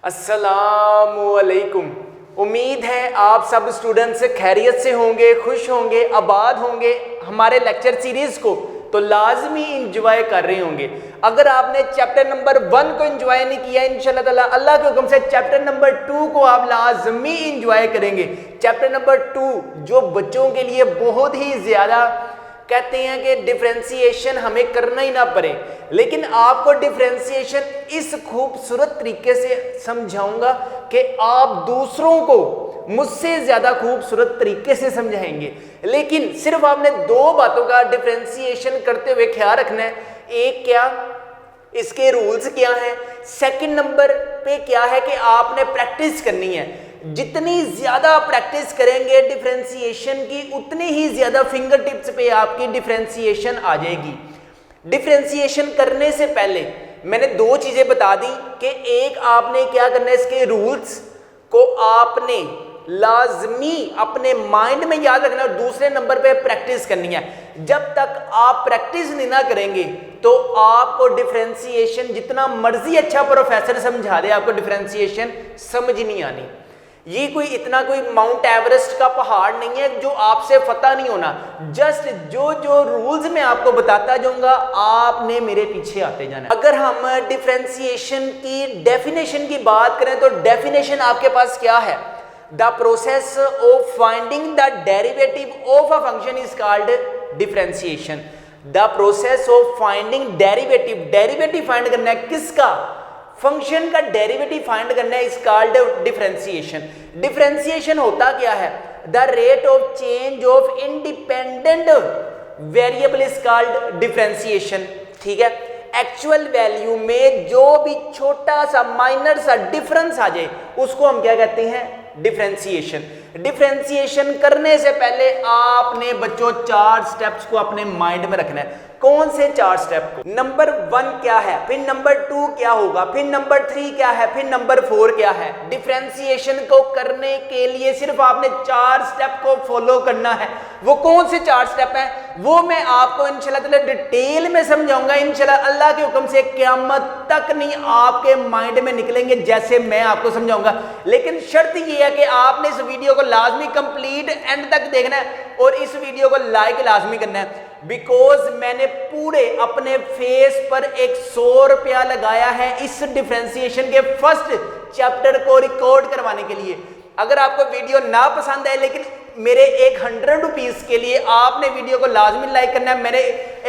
अस्सलामुअलैकुम। उम्मीद है आप सब स्टूडेंट्स खैरियत से होंगे, खुश होंगे, आबाद होंगे। हमारे लेक्चर सीरीज को तो लाजमी इंजॉय कर रहे होंगे। अगर आपने चैप्टर नंबर 1 को इंजॉय नहीं किया, इंशाल्लाह ताला अल्लाह के हुक्म से चैप्टर नंबर 2 को आप लाजमी इंजॉय करेंगे। चैप्टर नंबर 2 जो बच्चों के लिए बहुत ही ज़्यादा कहते हैं कि डिफ्रेंसिएशन हमें करना ही ना पड़े, लेकिन आपको डिफ्रेंसिएशन इस खूबसूरत तरीके से समझाऊंगा कि आप दूसरों को मुझसे ज़्यादा खूबसूरत तरीके से समझाएंगे। लेकिन सिर्फ आपने दो बातों का डिफ्रेंसिएशन करते हुए ख्याल रखना है। एक, क्या इसके रूल्स क्या हैं। सेकंड नंबर पे क्या है कि आपने प्रैक्टिस करनी है। जितनी ज़्यादा प्रैक्टिस करेंगे डिफ्रेंसिएशन की, उतनी ही ज़्यादा फिंगर टिप्स पे आपकी डिफ्रेंसिएशन आ जाएगी। डिफ्रेंसिएशन करने से पहले मैंने दो चीज़ें बता दी कि एक, आपने क्या करना है, इसके रूल्स को आपने लाजमी अपने माइंड में याद रखना है। और दूसरे नंबर पे प्रैक्टिस करनी है। जब तक आप प्रैक्टिस नहीं ना करेंगे तो आपको डिफ्रेंसिएशन जितना मर्जी अच्छा प्रोफेसर समझा दे, आपको डिफ्रेंसिएशन समझ नहीं आनी। ये कोई माउंट एवरेस्ट का पहाड़ नहीं है जो आपसे फतह नहीं होना। जस्ट जो जो रूल्स मैं आपको बताता जाऊंगा, आपने मेरे पीछे आते जाना। अगर हम डिफ्रेंसिएशन की डेफिनेशन की बात करें तो डेफिनेशन आपके पास क्या है? The process of finding the derivative of a function is called differentiation. The process of finding derivative find करना है किसका? फंक्शन का डेरिवेटिव फाइंड करना है, इज कॉल्ड डिफरेंशिएशन। डिफरेंशिएशन होता क्या है? The rate of change of independent variable is called differentiation. ठीक है, एक्चुअल वैल्यू में जो भी छोटा सा माइनर सा डिफरेंस आ जाए उसको हम क्या कहते हैं? डिफरेंशिएशन। डिफरेंशिएशन करने से पहले आपने बच्चों 4 स्टेप्स को अपने माइंड में रखना है। कौन से 4 स्टेप को? नंबर 1 क्या है, फिर नंबर 2 क्या होगा, फिर नंबर 3 क्या है, फिर नंबर 4 क्या है। डिफरेंशिएशन को करने के लिए सिर्फ आपने 4 स्टेप को फॉलो करना है। वो कौन से 4 स्टेप हैं वो मैं आपको इंशाल्लाह ताला डिटेल में समझाऊंगा। इंशाल्लाह अल्लाह के हुक्म से क़यामत तक नहीं आपके माइंड में निकलेंगे जैसे मैं आपको समझाऊंगा। लेकिन शर्त ये है कि आपने इस वीडियो को लाजमी कंप्लीट एंड तक देखना है और इस वीडियो को लाइक लाजमी करना है। बिकॉज मैंने पूरे अपने फेस पर 100 रुपया लगाया है इस डिफरेंशिएशन के फर्स्ट चैप्टर को रिकॉर्ड करवाने के लिए। अगर आपको वीडियो ना पसंद आए, लेकिन मेरे 100 रुपीज़ के लिए आपने वीडियो को लाजमी लाइक करना है। मैंने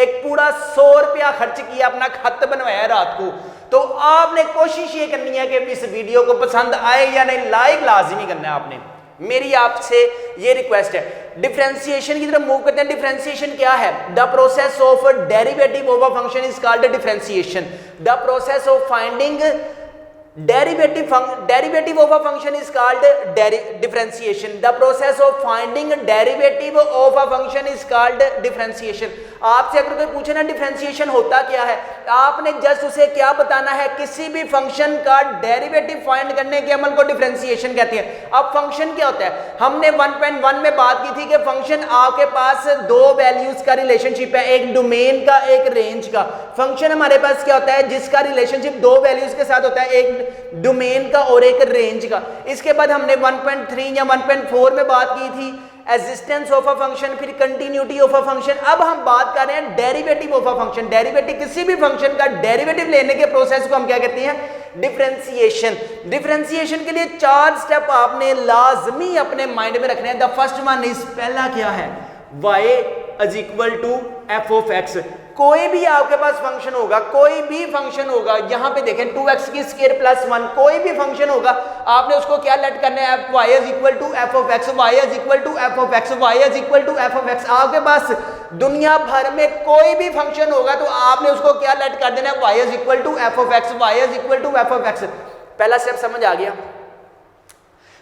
एक पूरा 100 रुपया खर्च किया, अपना खत बनवाया रात को, तो आपने कोशिश ये करनी है कि इस वीडियो को पसंद आए या नहीं, लाइक लाजमी करना है आपने। मेरी आपसे ये रिक्वेस्ट है। डिफरेंशिएशन की तरफ मूव करते हैं। डिफरेंशिएशन क्या है? The process of derivative of a function is called differentiation. The process of finding derivative of a function is called differentiation. The process of finding derivative of a function is called differentiation. आपसे अगर कोई पूछे ना differentiation होता क्या है, आपने just उसे क्या बताना है? किसी भी फंक्शन का डेरिवेटिव फाइंड करने के अमल को डिफरेंशिएशन कहते हैं। अब फंक्शन क्या होता है? हमने 1.1 में बात की थी कि फंक्शन आपके पास दो वैल्यूज का रिलेशनशिप है, एक डोमेन का, एक रेंज का। फंक्शन हमारे पास क्या होता है? जिसका रिलेशनशिप दो वैल्यूज के साथ होता है, एक डोमेन का और एक रेंज का। इसके बाद हमने 1.3 या 1.4 में बात की थी एग्जिस्टेंस ऑफ अ फंक्शन, फिर कंटिन्यूटी ऑफ अ फंक्शन। अब हम बात कर रहे हैं derivative of a function. Derivative, किसी भी फंक्शन का डेरिवेटिव लेने के प्रोसेस को हम क्या कहते हैं? डिफरेंशिएशन। डिफरेंशिएशन के लिए 4 स्टेप आपने लाजमी अपने माइंड में रखने हैं। द फर्स्ट वन इज, पहला क्या है? y is equal to f of x. कोई भी आपके पास फंक्शन होगा, कोई भी फंक्शन होगा, यहां पे देखें 2x की स्क्वायर प्लस 1, कोई भी फंक्शन होगा, आपने उसको क्या लेट करना है? y is equal to f of x, y is equal to f of x, y is equal to f of x. आपके पास दुनिया भर में कोई भी फंक्शन होगा तो आपने उसको क्या लेट कर देना है? y is equal to f of x, y is equal to f of x. पहला स्टेप समझ आ गया?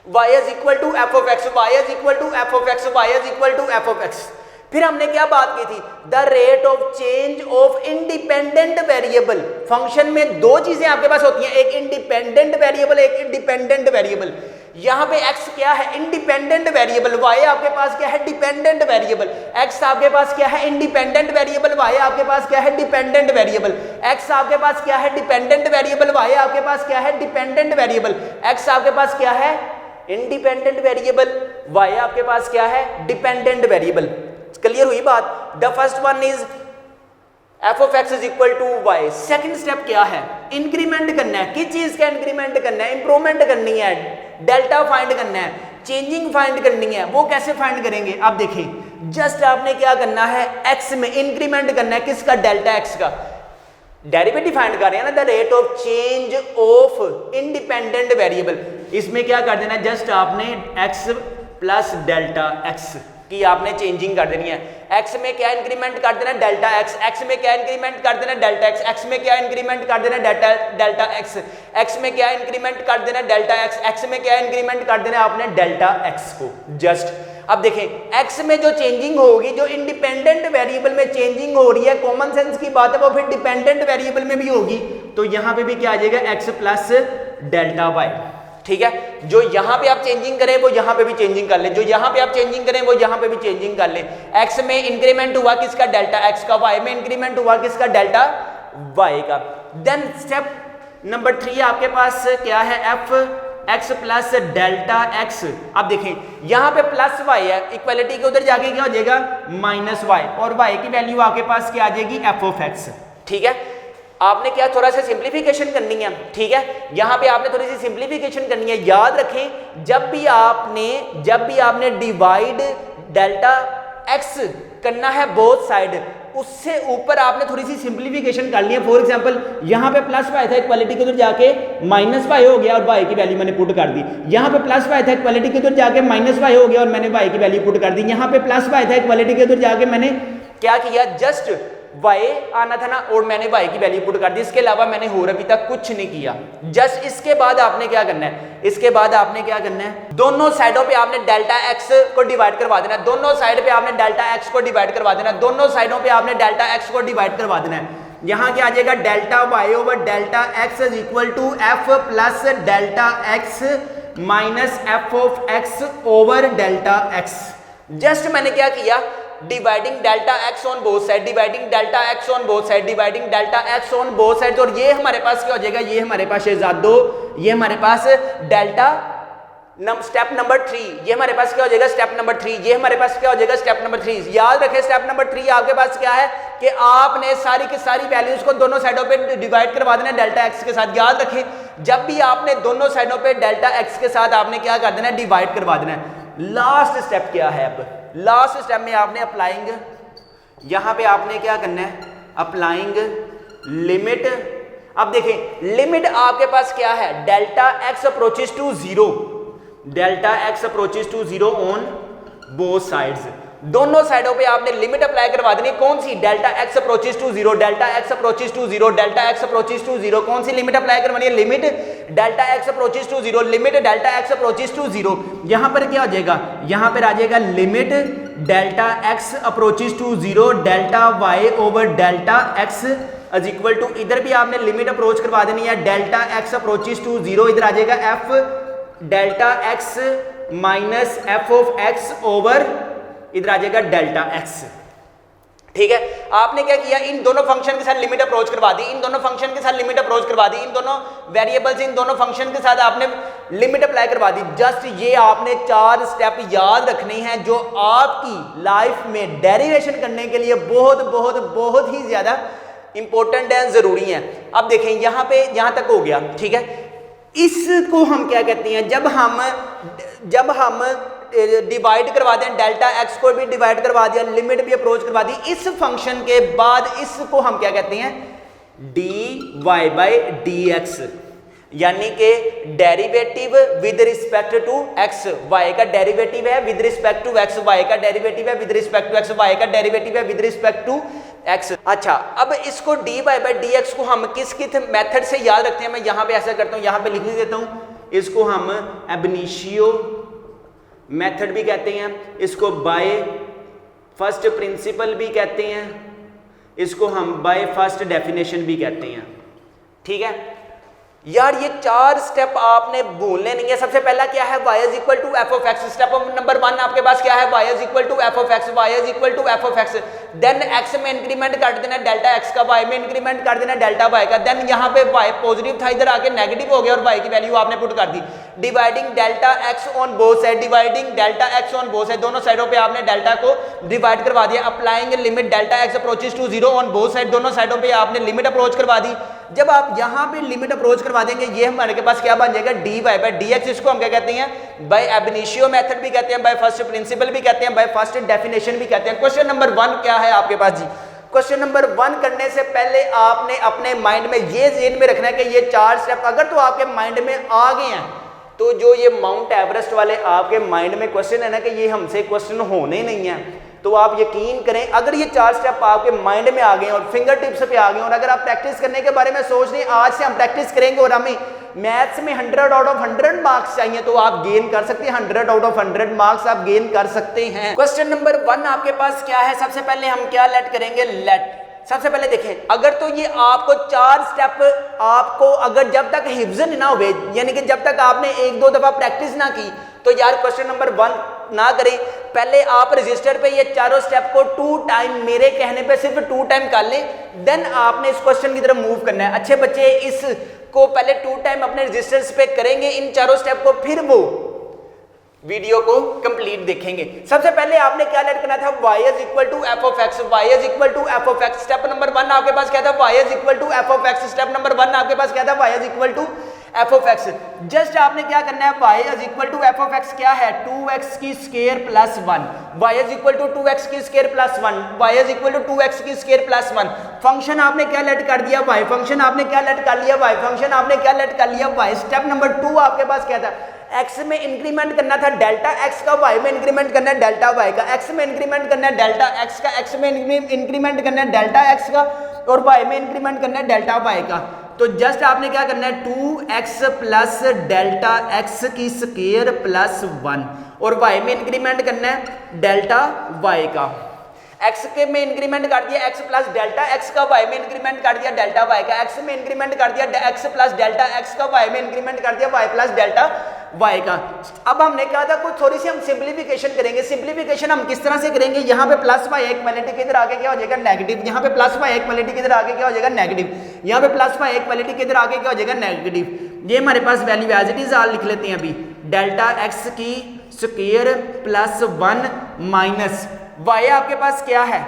y is equal to f of x, y is equal to f of x, y is equal to f of x. फिर हमने क्या बात की थी? The rate of change of independent variable. Function में दो चीजें आपके पास होती हैं, एक इंडिपेंडेंट वेरिएबल, एक इंडिपेंडेंट वेरिएबल। यहाँ पे x क्या है, इंडिपेंडेंट वेरिएबल, y आपके पास क्या है, डिपेंडेंट वेरिएबल। x आपके पास क्या है, इंडिपेंडेंट वेरिएबल, y आपके पास क्या है, डिपेंडेंट वेरिएबल। x आपके पास क्या है, डिपेंडेंट वेरिएबल, y आपके पास क्या है, डिपेंडेंट वेरिएबल। x आपके पास क्या है, इंडिपेंडेंट वेरिएबल, y आपके पास क्या है, डिपेंडेंट वेरिएबल। क्लियर हुई बात। The first one is f of x is equal to y। Second step क्या है, इंक्रीमेंट करना है। किस चीज का इंक्रीमेंट करना है, इंप्रूवमेंट करनी है, डेल्टा फाइंड करना है, चेंजिंग फाइंड करनी है। वो कैसे फाइंड करेंगे, आप देखें, जस्ट आपने क्या करना है, x में इंक्रीमेंट करना है, किसका, डेल्टा x का। डेरिवेटिव फाइंड कर रहे हैं ना, the rate of change of independent variable. इसमें क्या कर देना है, जस्ट आपने x प्लस डेल्टा x की आपने चेंजिंग कर देनी है। x में क्या इंक्रीमेंट कर देना, डेल्टा x में क्या इंक्रीमेंट कर देना, डेल्टा x में क्या इंक्रीमेंट कर देना, डेल्टा x में क्या इंक्रीमेंट कर देना, डेल्टा x में क्या इंक्रीमेंट कर देना आपने, डेल्टा x को। जस्ट अब देखें, x में जो चेंजिंग होगी, जो इंडिपेंडेंट वेरिएबल में चेंजिंग हो रही है, कॉमन सेंस की बात है, वो फिर डिपेंडेंट वेरिएबल में भी होगी। तो यहां पे भी क्या आ जाएगा, x प्लस डेल्टा y। ठीक है, जो यहां पे आप चेंजिंग करें वो यहां पे भी चेंजिंग कर ले, जो यहां पे आप चेंजिंग करें वो यहां पे भी चेंजिंग कर ले। x में इंक्रीमेंट हुआ किसका, डेल्टा x का, y में इंक्रीमेंट हुआ किसका, डेल्टा y का। देन स्टेप नंबर 3 आपके पास क्या है, f x plus delta x। अब देखें, यहां पे प्लस y है, इक्वालिटी के उधर जाके क्या हो जाएगा, माइनस y, और y की वैल्यू आपके पास क्या आ जाएगी, f ऑफ x। ठीक है, आपने क्या थोड़ा सा सिंप्लीफिकेशन करनी है। ठीक है, यहां पे आपने थोड़ी सी सिंप्लीफिकेशन करनी है। याद रखें, जब भी आपने डिवाइड डेल्टा x करना है बोथ साइड, उससे ऊपर आपने थोड़ी सी सिंप्लीफिकेशन कर ली है। फॉर एग्जांपल, यहां पे प्लस y था, इक्वालिटी के उधर जाके माइनस y हो गया और y की वैल्यू मैंने पुट कर दी। यहां पे प्लस y था, इक्वालिटी के उधर जाके माइनस y हो गया और मैंने y की वैल्यू पुट कर दी। यहां पे प्लस y था, इक्वालिटी के उधर जाके मैंने क्या किया, जस्ट y आना था ना, और मैंने y की वैल्यू पुट कर दी। इसके अलावा मैंने और अभी तक कुछ नहीं किया। जस्ट इसके बाद आपने क्या करना है, इसके बाद आपने क्या करना है, दोनों साइडों पे आपने डेल्टा x को डिवाइड करवा देना है। दोनों साइड पे आपने डेल्टा x को डिवाइड करवा देना है। दोनों साइडों पे आपने डेल्टा x को डिवाइड करवा देना है। यहां क्या आ जाएगा, delta y over delta x is equal to f plus delta x minus f of x over delta x। Just मैंने क्या किया, dividing delta x on both side, dividing delta x on both side, dividing delta x on both side. और ये हमारे पास क्या हो जाएगा, ये हमारे पास शहजादो, ये हमारे पास डेल्टा स्टेप नंबर 3, ये हमारे पास क्या हो जाएगा, स्टेप नंबर 3, ये हमारे पास क्या हो जाएगा, स्टेप नंबर 3। याद रखें, स्टेप नंबर 3 आपके पास क्या है कि आपने सारी की सारी वैल्यूज को दोनों साइडों पे डिवाइड करवा देना डेल्टा x के साथ। याद रखें, जब भी आपने दोनों साइडों पे डेल्टा x के साथ आपने क्या कर देना है, डिवाइड करवा देना है। लास्ट स्टेप क्या है, अब लास्ट स्टेप में आपने अप्लाइंग, यहां पे आपने क्या करना है, अप्लाइंग लिमिट। अब देखें, लिमिट आपके पास क्या है, delta x approaches to 0, delta x approaches to 0 on both sides. दोनों साइडों पे आपने लिमिट अप्लाई करवा देनी। कौन सी, delta x approaches to 0, delta x approaches to 0, delta x approaches to 0। कौन सी लिमिट अप्लाई करवानी है, limit delta x approaches to 0, limit delta x approaches to 0। यहां पर क्या हो जाएगा, यहां पर आ जाएगा limit delta x approaches to 0, delta y over delta x is equal to, इधर भी आपने लिमिट अप्रोच करवा देनी है, डेल्टा x अप्रोचेस टू 0, इधर आ जाएगा f delta x minus f of x over, इधर आ जाएगा डेल्टा x। ठीक है, आपने क्या किया, इन दोनों फंक्शन के साथ लिमिट अप्रोच करवा दी, इन दोनों फंक्शन के साथ लिमिट अप्रोच करवा दी, इन दोनों वेरिएबल्स, इन दोनों फंक्शन के साथ आपने लिमिट अप्लाई करवा दी। जस्ट ये आपने 4 स्टेप याद रखने हैं जो आपकी लाइफ में डेरिवेशन करने के लिए बहुत बहुत बहुत ही ज्यादा इंपॉर्टेंट है, जरूरी है। अब देखें, यहां पे यहां तक हो गया। ठीक है, इसको हम क्या कहते हैं, जब हम डिवाइड करवा दें, डेल्टा x को भी डिवाइड करवा दिया, लिमिट भी अप्रोच करवा दी, इस फंक्शन के बाद इसको हम क्या कहते हैं, dy बाई dx, यानी कि derivative with respect to x। y का डेरिवेटिव है with respect to x, y का डेरिवेटिव है with respect to x, y का डेरिवेटिव है विद रिस्पेक्ट टू x। अच्छा, अब इसको dy बाई dx को हम किस मेथड से याद रखते हैं, मैं यहां पे ऐसा करता हूं, यहां पे लिख देता हूं, इसको हम एब इनिशियो मेथड भी कहते हैं, इसको बाय फर्स्ट प्रिंसिपल भी कहते हैं, इसको हम बाय फर्स्ट डेफिनेशन भी कहते हैं। ठीक है, यार ये 4 स्टेप आपने भूलने नहीं है। सबसे पहला क्या है, y is equal to f of x. Step number 1 आपके पास क्या है, y is equal to f of x, y is equal to f of x. Then x में इंक्रीमेंट कर देना डेल्टा x का, y में इंक्रीमेंट कर देना डेल्टा y का। देन यहाँ पे y पॉजिटिव था, इधर आके नेगेटिव हो गया और y की वैल्यू आपने पुट कर दी। Dividing delta x on both side, dividing delta x on both side, दोनों साइडों पे आपने डेल्टा को डिवाइड करवा दिया। Applying limit delta x approaches to 0 on both side, दोनों साइडों पे आपने लिमिट अप्रोच करवा दी। जब आप यहाँ पे लिमिट अप्रोच करवा देंगे, ये हमारे के पास क्या बन जाएगा, dy बाय dx। इसको हम क्या कहते हैं, बाय एब इनिशियो मेथड भी कहते हैं, बाय फर्स्ट प्रिंसिपल भी कहते हैं, बाय फर्स्ट डेफिनेशन भी कहते हैं। क्वेश्चन नंबर 1 क्या है आपके पास जी। क्वेश्चन नंबर 1 करने से पहले आपने अपने माइंड में ये ज़हन में रखना है कि ये 4 स्टेप अगर तो आपके माइंड में आ गए हैं, तो जो ये माउंट एवरेस्ट वाले आपके माइंड में क्वेश्चन है ना कि ये हमसे क्वेश्चन होने नहीं है, तो आप यकीन करें अगर ये 4 स्टेप आपके माइंड में आ गए और फिंगर टिप्स पे आ गए, और अगर आप प्रैक्टिस करने के बारे में सोच रहे हैं आज से हम प्रैक्टिस करेंगे और हमें मैथ्स में 100 आउट ऑफ 100 मार्क्स चाहिए, तो आप गेन कर सकते हैं। 100 आउट ऑफ 100 मार्क्स आप गेन कर सकते हैं। क्वेश्चन नंबर 1 आपके पास क्या है, सबसे पहले हम क्या लेट करेंगे, लेट। सबसे पहले देखें, अगर तो ये आपको 4 स्टेप आपको अगर जब तक हिफ्ज ना हुए, यानी कि जब तक आपने 1-2 दफा प्रैक्टिस ना की, तो यार क्वेश्चन नंबर 1 ना करें। पहले आप रजिस्टर पे ये चारों स्टेप को 2 टाइम, मेरे कहने पे सिर्फ 2 टाइम कर लें, देन आपने इस क्वेश्चन की तरफ मूव करना है। अच्छे बच्चे इसको पहले 2 टाइम अपने रजिस्टर्स पे करेंगे इन चारों स्टेप को, फिर वो वीडियो को कंप्लीट देखेंगे। सबसे पहले आपने क्या लेट करना था, y is equal to f of x, y is equal to f of x. Step number 1 आपके पास क्या था, y is equal to f of x. Step number 1 आपके पास क्या था, y is equal to f of x. Just आपने क्या करना है, y is equal to f of x क्या है, 2x की square plus 1, y is equal to 2x की square plus 1, y is equal to 2x की स्क्वायर प्लस 1। फंक्शन आपने क्या लेट कर दिया, y फंक्शन आपने क्या लेट कर लिया, y फंक्शन आपने क्या लेट कर लिया, y। स्टेप नंबर 2 आपके पास क्या था, x में इंक्रीमेंट करना था डेल्टा x का, y में इंक्रीमेंट करना है डेल्टा y का, x में इंक्रीमेंट करना है डेल्टा x का, x में इंक्रीमेंट करना है डेल्टा x का, और y में इंक्रीमेंट करना है डेल्टा y का। तो जस्ट आपने क्या करना है, 2x प्लस डेल्टा x की स्क्वायर प्लस 1, और y में इंक्रीमेंट करना है डेल्टा y का। x के में इंक्रीमेंट कर दिया x प्लस डेल्टा x का, y में इंक्रीमेंट कर दिया डेल्टा y का, x में इंक्रीमेंट कर दिया x प्लस डेल्टा x का, y में इंक्रीमेंट कर दिया y प्लस डेल्टा y का। अब हमने कहा था कुछ थोड़ी सी हम सिंप्लीफिकेशन करेंगे। सिंप्लीफिकेशन हम किस तरह से करेंगे, यहाँ पे प्लस y इक्वालिटी के इधर आगे क्या हो जाएगा, नेगेटिव। यहाँ पे प्लस y इक्वालिटी के इधर आगे क्या हो जाएगा, नेगेटिव। यहाँ पे प्लस y इक्वालिटी के इधर आगे क्या हो जाएगा, नेगेटिव। ये हमारे पास वैल्यू एज इट इज आल लिख लेते हैं अभी, डेल्टा x की स्क्वायर प्लस 1 माइनस y आपके पास क्या है,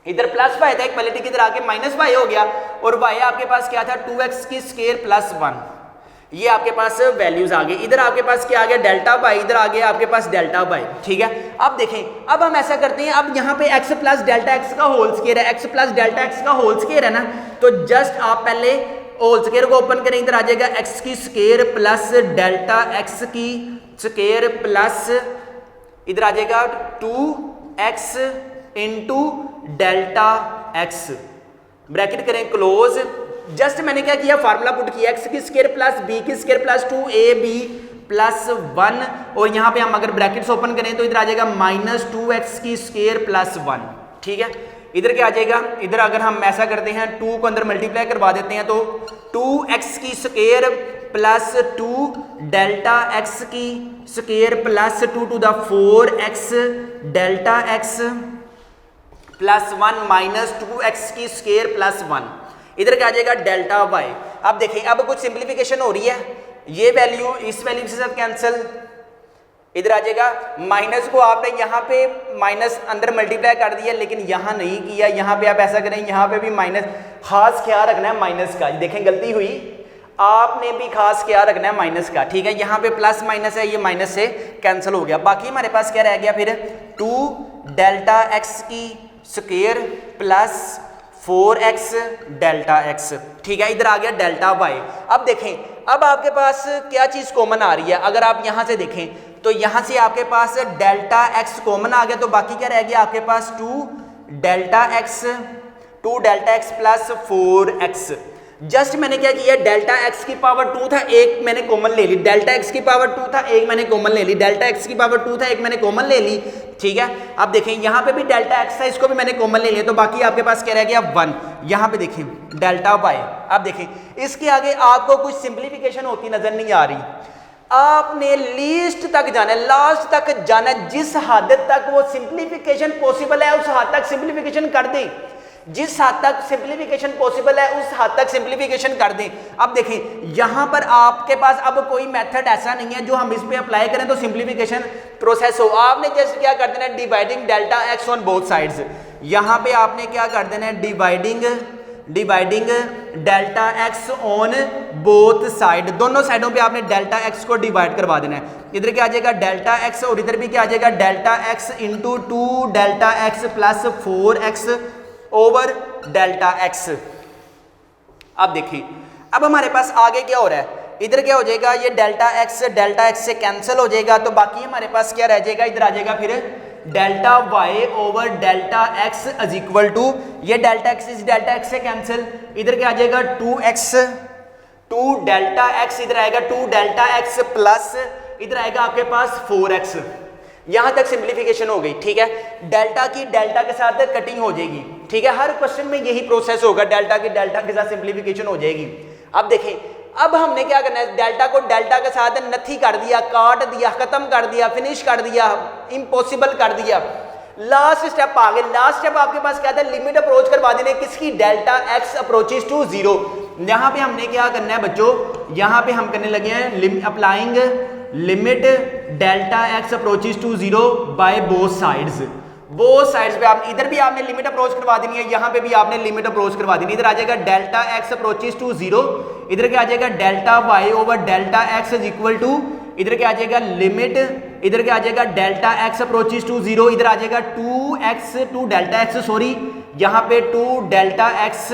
इधर प्लस y था इक्वालिटी की इधर आके माइनस y हो गया, और y आपके पास क्या था, 2x की स्क्वायर प्लस 1। ये आपके पास वैल्यूज आ गए। इधर आपके पास क्या आ गया, डेल्टा y, इधर आ गया आपके पास डेल्टा y। ठीक है, अब देखें, अब हम ऐसा करते हैं, अब यहाँ पे x प्लस डेल्टा x का होल स्क्वायर है, x प्लस डेल्टा x का होल स्क्वायर है ना, तो जस्ट आप पहले होल स्क्वायर को ओपन करें, इधर आ जाएगा x की स्क्वायर प्लस डेल्टा x की स्क्वायर प्लस, इधर आ जाएगा 2x into delta x, bracket करें क्लोज। जस्ट मैंने क्या किया, फार्मूला पुट किया, x की स्क्वायर प्लस b की स्क्वायर प्लस 2ab प्लस 1, और यहाँ पे हम अगर ब्रैकेट्स ओपन करें तो इधर आ जाएगा माइनस 2x की स्क्वायर प्लस 1। ठीक है, इधर क्या आ जाएगा, इधर अगर हम ऐसा करते हैं 2 को अंदर मल्टीप्लाई करवा देते हैं, तो 2x की स्क्वायर प्लस 2 डेल्टा x की square plus 2 to the 4x delta x plus 1 minus 2x की स्क्वायर प्लस 1, इधर क्या आ जाएगा डेल्टा y। अब देखिए, अब कुछ सिंप्लीफिकेशन हो रही है, ये वैल्यू इस वैल्यू के साथ कैंसिल, इधर आ जाएगा माइनस को आपने यहाँ पे माइनस अंदर मल्टीप्लाई कर दिया, लेकिन यहाँ नहीं किया। यहाँ पे आप ऐसा करें, यहाँ पे भी माइनस, खास ख्याल रखना है माइनस का। देखें गलती हुई, आपने भी खास ख्याल रखना है माइनस का। ठीक है, यहाँ पे प्लस माइनस है, ये माइनस से कैंसिल हो गया। बाकी हमारे पास क्या रह गया फिर, 2 डेल्टा x की square plus 4x delta x। ठीक है, इधर आ गया डेल्टा y। अब देखें, अब आपके पास क्या चीज कॉमन आ रही है, अगर आप यहां से देखें तो यहां से आपके पास डेल्टा x कॉमन आ गया, तो बाकी क्या रह गया आपके पास 2 delta x plus 4x। Just मैंने क्या किया, डेल्टा x की पावर 2 था, एक मैंने कॉमन ले ली, डेल्टा x की पावर 2 था, एक मैंने कॉमन ले ली, डेल्टा x की पावर 2 था, एक मैंने कॉमन ले ली। ठीक है, अब देखें यहाँ पे भी डेल्टा x था, इसको भी मैंने कॉमन ले लिया, तो बाकी आपके पास क्या रह गया 1। यहाँ पे देखें डेल्टा वाई, अब देखें इसके आगे आपको कुछ सिंप्लीफिकेशन होती नजर नहीं आ रही, आपने लीस्ट तक जाना है, लास्ट तक जाना है, जिस हद तक वो सिंप्लीफिकेशन पॉसिबल है उस हद तक सिंप्लीफिकेशन कर दें, जिस हद तक सिंप्लीफिकेशन पॉसिबल है उस हद तक सिंप्लीफिकेशन कर दें। अब देखें यहां पर आपके पास अब कोई मेथड ऐसा नहीं है जो हम इस पे अप्लाई करें तो सिंप्लीफिकेशन प्रोसेस हो। आपने जस्ट क्या कर देना है, dividing delta x on both sides, यहां पे आपने क्या कर देना है, dividing delta x on both side, दोनों साइडों पे आपने डेल्टा एक्स को डिवाइड करवा देना है। इधर क्या आ जाएगा डेल्टा एक्स और इधर भी क्या आ जाएगा delta x into 2 delta x plus 4x over delta x. अब देखिए अब हमारे पास आगे क्या हो रहा है, इधर क्या हो जाएगा, ये डेल्टा एक्स से कैंसिल हो जाएगा, तो बाकी हमारे पास क्या रह जाएगा, इधर आ जाएगा फिर delta y over delta x is equal to, ये डेल्टा एक्स से कैंसिल, इधर क्या आ जाएगा 2 डेल्टा एक्स, इधर आएगा 2 डेल्टा एक्स प्लस इधर आएगा आपके पास 4x। यहां तक सिंप्लीफिकेशन हो गई, ठीक है। डेल्टा की डेल्टा के साथ कटिंग हो जाएगी, ठीक है, हर क्वेश्चन में यही प्रोसेस होगा, डेल्टा की डेल्टा के साथ सिंप्लीफिकेशन हो जाएगी। अब देखें अब हमने क्या करना है, डेल्टा को डेल्टा के साथ नथी कर दिया, काट दिया, खत्म कर दिया, फिनिश कर दिया, इम्पॉसिबल कर दिया। लास्ट स्टेप आ गए, लास्ट स्टेप आपके पास क्या था, लिमिट अप्रोच करवा देने किसकी, डेल्टा एक्स अप्रोचेस टू 0। यहां पे हमने क्या करना है बच्चों, यहां पे हम करने लगे हैं applying limit delta x approaches to 0 by both sides पे आप इधर भी आपने लिमिट अप्रोच करवा देनी है, यहां पे भी आपने लिमिट अप्रोच करवा देनी है। इधर आ जाएगा डेल्टा एक्स अप्रोचेस टू 0, इधर क्या आ जाएगा delta y over delta x is equal to, इधर क्या आ जाएगा लिमिट, इधर क्या आ जाएगा डेल्टा एक्स अप्रोचेस टू 0, इधर आ जाएगा 2 डेल्टा एक्स सॉरी, यहां पे 2 डेल्टा एक्स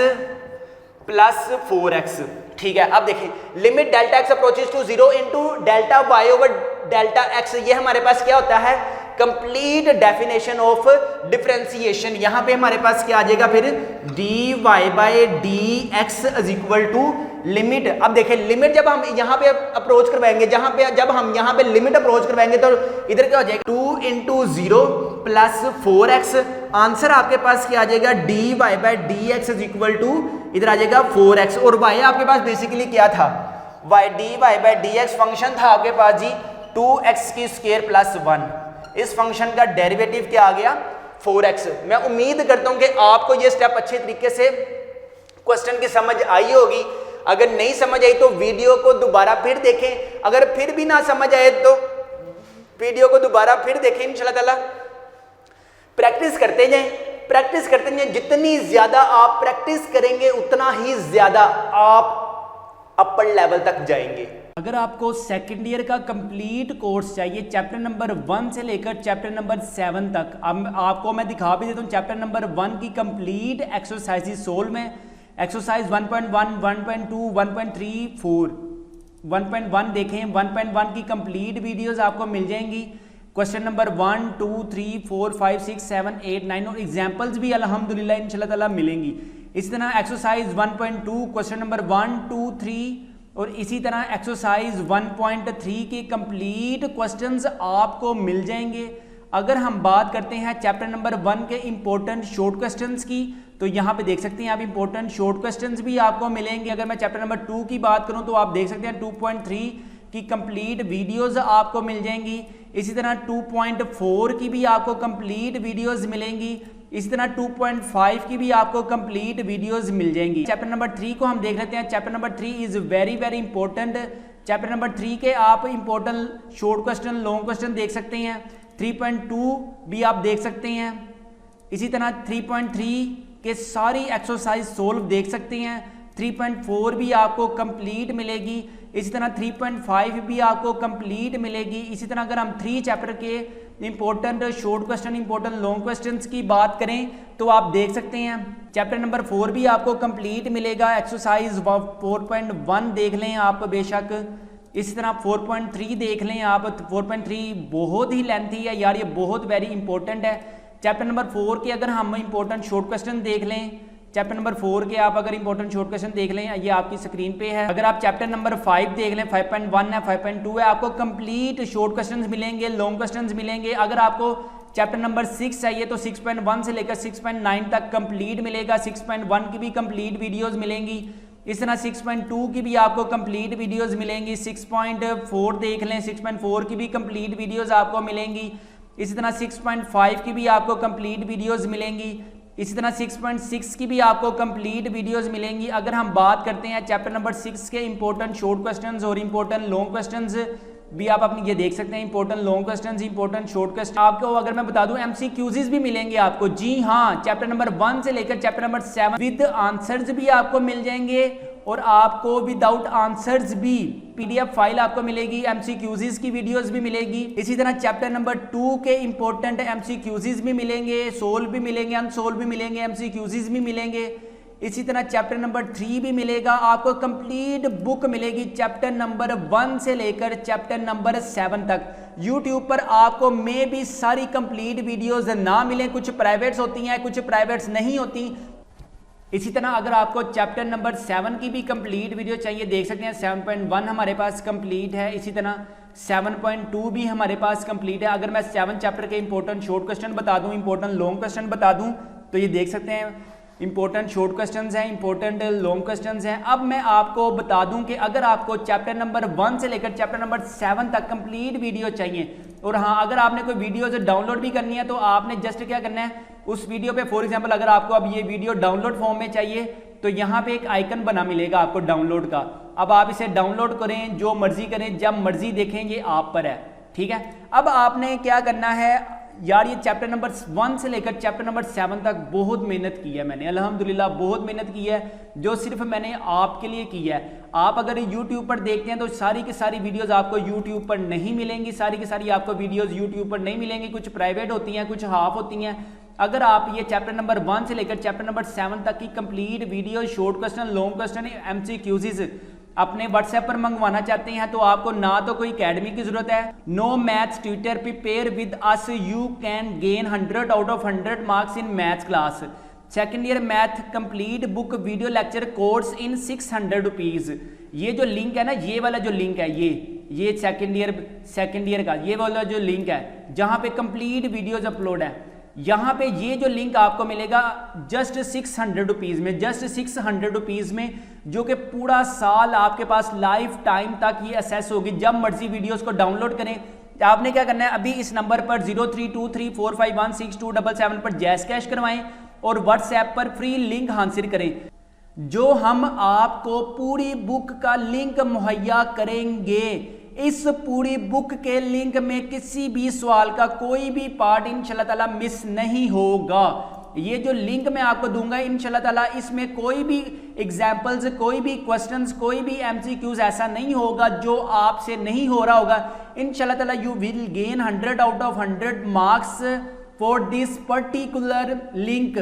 प्लस 4x, ठीक है। अब देखिए limit delta x approaches to 0 into delta y over delta x, ये हमारे पास क्या होता है, कंप्लीट डेफिनेशन ऑफ डिफरेंशिएशन। यहां पे हमारे पास क्या आ जाएगा फिर dy by d x is equal to limit. अब देखें लिमिट जब हम यहां पे अप्रोच करवाएंगे, जब हम यहां पे लिमिट अप्रोच करवाएंगे तो इधर क्या हो जाएगा 2 इंटू 0 प्लस 4x, आंसर आपके पास क्या आ जाएगा dy by d x is equal to, इधर आ जाएगा 4x, और y आपके पास बेसिकली क्या था, dy by d x function था आपके पास जी 2x की स्क्वायर प्लस 1, इस फंक्शन का डेरिवेटिव क्या आ गया 4x। मैं उम्मीद करता हूं कि आपको ये स्टेप अच्छे तरीके से क्वेश्चन की समझ आई होगी। अगर नहीं समझ आई तो वीडियो को दोबारा फिर देखें, अगर फिर भी ना समझ आए तो वीडियो को दोबारा फिर देखें, इंशाल्लाह ताला प्रैक्टिस करते जाएं, जितनी ज्यादा आप प्रैक्टिस करेंगे उतना ही ज्यादा आप अपर लेवल तक जाएंगे। अगर आपको सेकंड ईयर का कंप्लीट कोर्स चाहिए चैप्टर नंबर 1 से लेकर चैप्टर नंबर 7 तक, अब आपको मैं दिखा भी देता हूँ चैप्टर नंबर 1 की कंप्लीट एक्सरसाइजेस सोल्व में, एक्सरसाइज 1.1, 1.2, 1.3, 4, 1.1 देखें, 1.1 की कंप्लीट वीडियोस आपको मिल जाएंगी। क्वेश्चन नंबर 1, 2, 3, 4, 5, 6, 7, 8, 9 और एग्जाम्पल्स भी अल्हम्दुलिल्लाह इंशाल्लाह ताला मिलेंगी। इसी तरह एक्सरसाइज 1.2 क्वेश्चन नंबर 1, 2, 3 और इसी तरह एक्सरसाइज 1.3 के कंप्लीट क्वेश्चंस आपको मिल जाएंगे। अगर हम बात करते हैं चैप्टर नंबर 1 के इंपॉर्टेंट शॉर्ट क्वेश्चंस की, तो यहाँ पे देख सकते हैं आप इंपॉर्टेंट शॉर्ट क्वेश्चंस भी आपको मिलेंगे। अगर मैं चैप्टर नंबर 2 की बात करूँ तो आप देख सकते हैं 2.3 की कंप्लीट वीडियोस आपको मिल जाएंगी। इसी तरह 2.4 की भी आपको कंप्लीट वीडियोस मिलेंगी। इसी तरह 2.5 की भी आपको कंप्लीट वीडियोस मिल जाएंगी। चैप्टर नंबर 3 को हम देख लेते हैं। Chapter number 3 is very very important. Chapter number 3 के आप important short question, long question देख सकते हैं। 3.2 भी आप देख सकते हैं। इसी तरह 3.3 के सारी एक्सरसाइज सोल्व देख सकते हैं। 3.4 भी आपको कंप्लीट मिलेगी। इसी तरह 3.5 भी आपको कंप्लीट मिलेगी। इसी तरह अगर हम 3 चैप्टर के important short question, important long questions की बात करें तो आप देख सकते हैं चैप्टर नंबर 4 भी आपको कंप्लीट मिलेगा। एक्सरसाइज 4.1 देख लें आप बेशक। इसी तरह 4.3 देख लें आप। 4.3 बहुत ही लेंथी है यार, ये बहुत वेरी इंपॉर्टेंट है। चैप्टर नंबर 4 के अगर हम इंपॉर्टेंट शॉर्ट क्वेश्चन देख लें, चैप्टर नंबर 4 के आप अगर इंपॉर्टेंट शॉर्ट क्वेश्चन देख लें, ये आपकी स्क्रीन पे है। अगर आप चैप्टर नंबर 5 देख लें, 5.1 है, 5.2 है, आपको कंप्लीट शॉर्ट क्वेश्चंस मिलेंगे, लॉन्ग क्वेश्चंस मिलेंगे। अगर आपको चैप्टर नंबर 6 चाहिए तो 6.1 से लेकर 6.9 तक कंप्लीट मिलेगा, 6.1 की भी कंप्लीट वीडियोस मिलेंगी। इस तरह 6.2 की भी आपको कंप्लीट वीडियोस मिलेंगी, 6.4 देख लें, 6.4 की भी कंप्लीट वीडियोस आपको मिलेंगी। इसी तरह 6.5 की भी आपको कंप्लीट वीडियोस मिलेंगी। इसी तरह 6.6 की भी आपको कंप्लीट वीडियोस मिलेंगी। अगर हम बात करते हैं चैप्टर नंबर 6 के इंपॉर्टेंट शॉर्ट क्वेश्चंस और इंपॉर्टेंट लॉन्ग क्वेश्चंस भी आप अपनी ये देख सकते हैं, important long questions, important short question. आपको अगर मैं बता दूं एमसीक्यूज भी मिलेंगे आपको, जी हाँ, चैप्टर नंबर 1 से लेकर चैप्टर नंबर 7 विद आंसर्स भी आपको मिल जाएंगे और आपको विदाउट आंसर्स भी पीडीएफ फाइल आपको मिलेगी, एमसीक्यूज की वीडियोस भी मिलेगी। इसी तरह चैप्टर नंबर 2 के इंपॉर्टेंट एमसीक्यूज भी मिलेंगे, सोल्व भी मिलेंगे, अनसोल्व भी मिलेंगे, एमसीक्यूज भी मिलेंगे। इसी तरह चैप्टर नंबर 3 भी मिलेगा आपको, कंप्लीट बुक मिलेगी चैप्टर नंबर 1 से लेकर चैप्टर नंबर 7 तक। यूट्यूब पर आपको मे भी सारी कंप्लीट वीडियोस ना मिलें, कुछ प्राइवेट्स होती हैं, कुछ प्राइवेट्स नहीं होती। इसी तरह अगर आपको चैप्टर नंबर 7 की भी कंप्लीट वीडियो चाहिए, देख सकते हैं 7.1 हमारे पास कंप्लीट है। इसी तरह 7.2 भी हमारे पास कंप्लीट है। अगर मैं 7 चैप्टर के इंपॉर्टेंट शॉर्ट क्वेश्चन बता दूं, इंपॉर्टेंट लॉन्ग क्वेश्चन बता दूं, तो ये देख सकते हैं इंपॉर्टेंट शॉर्ट क्वेश्चंस हैं, इंपॉर्टेंट लॉन्ग क्वेश्चंस हैं। अब मैं आपको बता दूं कि अगर आपको चैप्टर नंबर 1 से लेकर चैप्टर नंबर 7 तक कंप्लीट वीडियो चाहिए, और हाँ, अगर आपने कोई वीडियो डाउनलोड भी करनी है तो आपने जस्ट क्या करना है, उस वीडियो पे फॉर एग्जांपल अगर आपको अब ये वीडियो डाउनलोड फॉर्म में चाहिए तो यहाँ पे एक आइकन बना मिलेगा आपको डाउनलोड का। अब आप इसे डाउनलोड करें, जो मर्जी करें, जब मर्जी देखें, ये आप पर है, ठीक है। अब आपने क्या करना है यार, ये चैप्टर नंबर 1 से लेकर चैप्टर नंबर 7 तक बहुत मेहनत की है मैंने, अल्हम्दुलिल्लाह बहुत मेहनत की है, जो सिर्फ मैंने आपके लिए की है। आप अगर YouTube पर देखते हैं तो सारी की सारी वीडियोस आपको YouTube पर नहीं मिलेंगी, सारी की सारी आपको वीडियोस YouTube पर नहीं मिलेंगी, कुछ प्राइवेट होती हैं, कुछ हाफ होती हैं। अगर आप ये चैप्टर नंबर 1 से लेकर चैप्टर नंबर 7 तक की complete video, short question, long question, MCQs अपने व्हाट्सएप पर मंगवाना चाहते हैं तो आपको ना तो कोई अकेडमी की जरूरत है, no maths tutor, prepare with us, you can gain 100 out of 100 marks in maths class, second year math complete book video lecture course in 600 rupees. ये जो लिंक है ना, ये वाला जो लिंक है, ये सेकेंड ईयर का ये वाला जो लिंक है जहाँ पे कंप्लीट वीडियोज अपलोड है, यहाँ पे ये जो लिंक आपको मिलेगा जस्ट 600 रुपीज़ में, जस्ट 600 रुपीज़ में, जो कि पूरा साल आपके पास लाइफ टाइम तक ये असेस होगी। जब मर्जी वीडियोस को डाउनलोड करें। आपने क्या करना है, अभी इस नंबर पर 0323451677 पर जैस कैश करवाएं और व्हाट्सएप पर फ्री लिंक हासिल करें, जो हम आपको पूरी बुक का लिंक मुहैया करेंगे। इस पूरी बुक के लिंक में किसी भी सवाल का कोई भी पार्ट इंशाल्लाह ताला मिस नहीं होगा। ये जो लिंक मैं आपको दूंगा इंशाल्लाह ताला, इसमें कोई भी एग्जाम्पल्स, कोई भी क्वेश्चंस, कोई भी एमसीक्यूज ऐसा नहीं होगा जो आपसे नहीं हो रहा होगा। इंशाल्लाह ताला you will gain 100 out of 100 marks for this particular link.